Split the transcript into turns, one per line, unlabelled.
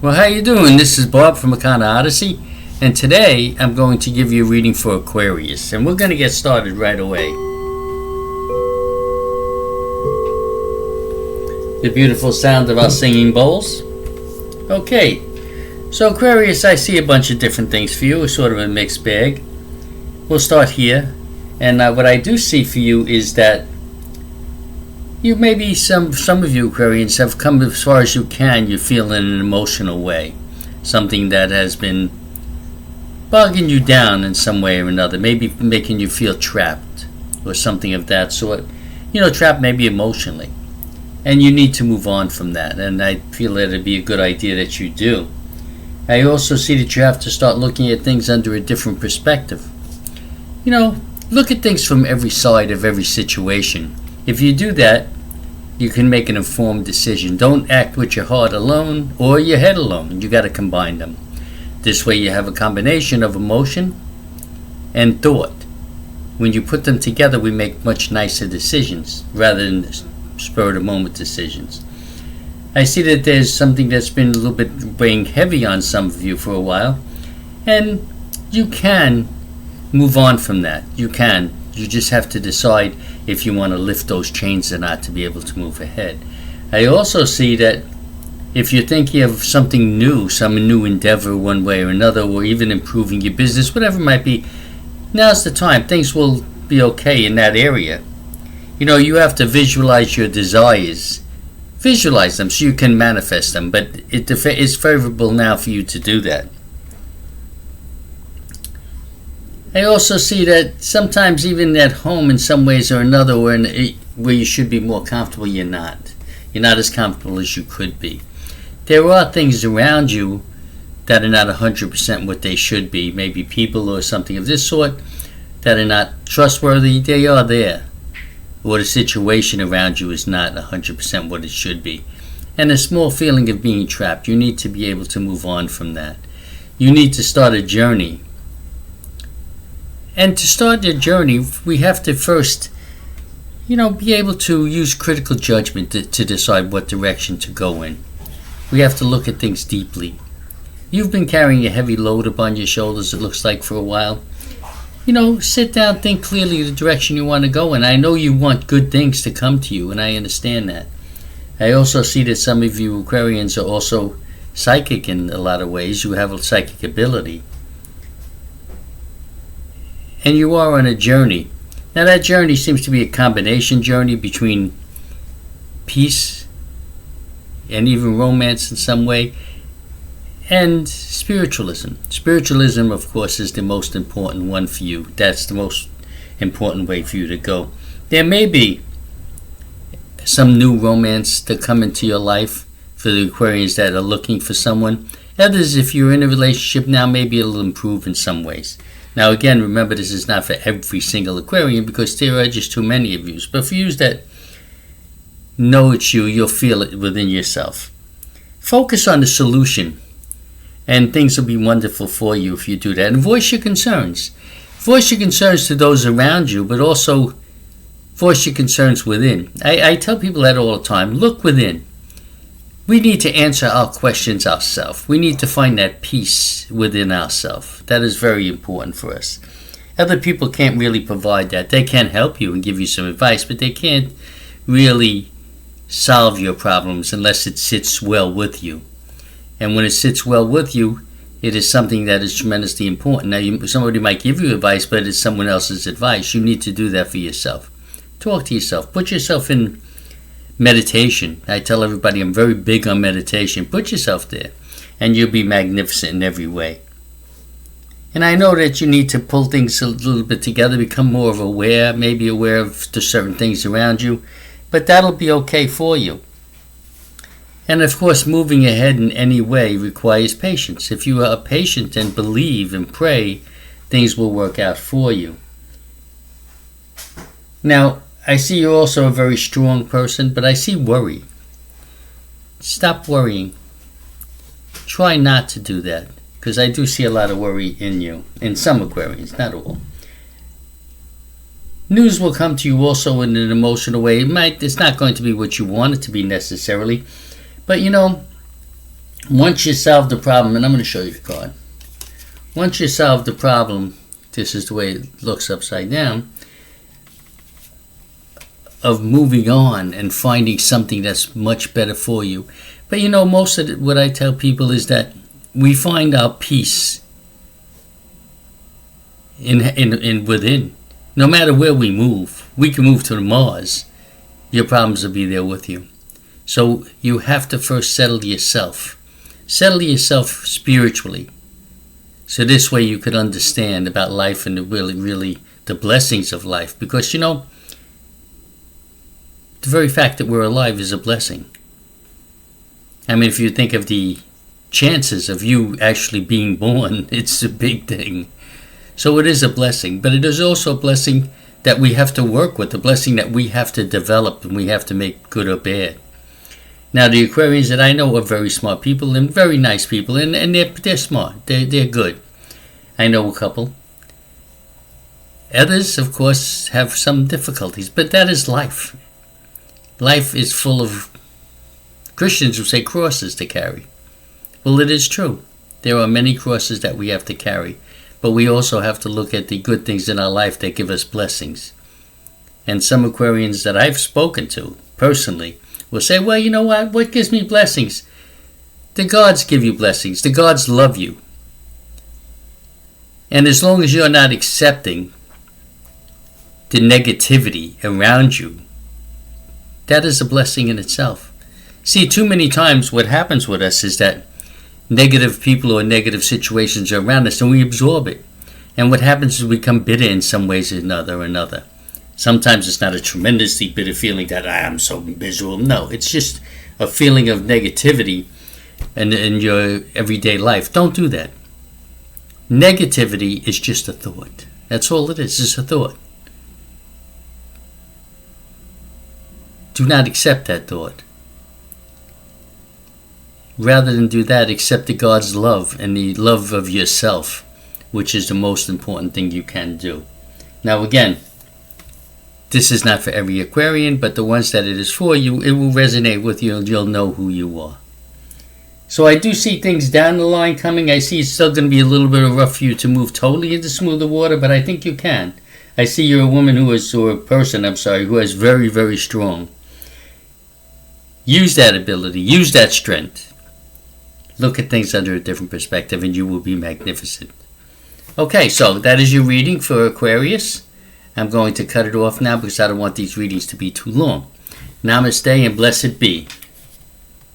Well, how you doing? This is Bob from Makana Odyssey, and today I'm going to give you a reading for Aquarius, and we're going to get started right away. The beautiful sound of our singing bowls. Okay, so Aquarius, I see a bunch of different things for you. It's sort of a mixed bag. We'll start here, and what I do see for you is that you maybe some of you Aquarians have come as far as you can. You feel in an emotional way, something that has been bogging you down in some way or another, maybe making you feel trapped or something of that sort. Trapped maybe emotionally, and you need to move on from that. And I feel that it'd be a good idea that you do. I also see that you have to start looking at things under a different perspective. Look at things from every side of every situation. If you do that, you can make an informed decision. Don't act with your heart alone or your head alone. You got to combine them. This way you have a combination of emotion and thought. When you put them together, we make much nicer decisions rather than spur-of-the-moment decisions. I see that there's something that's been a little bit weighing heavy on some of you for a while, and you can move on from that. You can. You just have to decide if you want to lift those chains or not to be able to move ahead. I also see that if you're thinking of something new, some new endeavor one way or another, or even improving your business, whatever it might be, now's the time. Things will be okay in that area. You have to visualize your desires. Visualize them so you can manifest them, but it's favorable now for you to do that. I also see that sometimes even at home in some ways or another, where you should be more comfortable, you're not. You're not as comfortable as you could be. There are things around you that are not 100% what they should be. Maybe people or something of this sort that are not trustworthy. They are there. Or the situation around you is not 100% what it should be. And a small feeling of being trapped. You need to be able to move on from that. You need to start a journey. And to start your journey, we have to first, be able to use critical judgment to decide what direction to go in. We have to look at things deeply. You've been carrying a heavy load upon your shoulders, it looks like, for a while. Sit down, think clearly the direction you want to go in. I know you want good things to come to you, and I understand that. I also see that some of you Aquarians are also psychic in a lot of ways. You have a psychic ability. And you are on a journey. Now that journey seems to be a combination journey between peace and even romance in some way, and spiritualism. Spiritualism, of course, is the most important one for you. That's the most important way for you to go. There may be some new romance to come into your life for the Aquarians that are looking for someone. Others, if you're in a relationship now, maybe it'll improve in some ways. Now again, remember, this is not for every single Aquarian because there are just too many of you. But for you that know it's you, you'll feel it within yourself. Focus on the solution, and things will be wonderful for you if you do that. And voice your concerns. Voice your concerns to those around you, but also voice your concerns within. I tell people that all the time. Look within. We need to answer our questions ourselves. We need to find that peace within ourselves. That is very important for us. Other people can't really provide that. They can help you and give you some advice, but they can't really solve your problems unless it sits well with you. And when it sits well with you, it is something that is tremendously important. Now, somebody might give you advice, but it's someone else's advice. You need to do that for yourself. Talk to yourself. Put yourself in meditation. I tell everybody I'm very big on meditation. Put yourself there, and you'll be magnificent in every way. And I know that you need to pull things a little bit together, become more of aware, maybe aware of the certain things around you, but that'll be okay for you. And of course, moving ahead in any way requires patience. If you are patient and believe and pray, things will work out for you. Now, I see you're also a very strong person, but I see worry. Stop worrying. Try not to do that, because I do see a lot of worry in you, in some Aquarians, not all. News will come to you also in an emotional way. It's not going to be what you want it to be necessarily, but once you solve the problem, and I'm going to show you the card. Once you solve the problem, this is the way it looks upside down, of moving on and finding something that's much better for you. But most of what I tell people is that we find our peace in within. No matter where we move, we can move to Mars. Your problems will be there with you. So you have to first settle yourself. Settle yourself spiritually. So this way you could understand about life and really the blessings of life. Because the very fact that we're alive is a blessing. I mean, if you think of the chances of you actually being born, it's a big thing. So it is a blessing, but it is also a blessing that we have to work with, a blessing that we have to develop and we have to make good or bad. Now, the Aquarians that I know are very smart people and very nice people, and they're smart. They're good. I know a couple. Others, of course, have some difficulties, but that is life. Life is full of, Christians who say, crosses to carry. Well, it is true. There are many crosses that we have to carry, but we also have to look at the good things in our life that give us blessings. And some Aquarians that I've spoken to personally will say, well, you know what gives me blessings? The gods give you blessings. The gods love you. And as long as you're not accepting the negativity around you, that is a blessing in itself. See, too many times what happens with us is that negative people or negative situations are around us and we absorb it. And what happens is we become bitter in some ways or another. Sometimes it's not a tremendously bitter feeling that I'm so miserable. No, it's just a feeling of negativity in your everyday life. Don't do that. Negativity is just a thought. That's all it is. It's a thought. Do not accept that thought. Rather than do that, accept the God's love and the love of yourself, which is the most important thing you can do. Now again, this is not for every Aquarian, but the ones that it is for you, it will resonate with you and you'll know who you are. So I do see things down the line coming. I see it's still going to be a little bit rough for you to move totally into smoother water, but I think you can. I see you're a woman or a person, who is very, very strong. Use that ability. Use that strength. Look at things under a different perspective and you will be magnificent. Okay, so that is your reading for Aquarius. I'm going to cut it off now because I don't want these readings to be too long. Namaste and blessed be.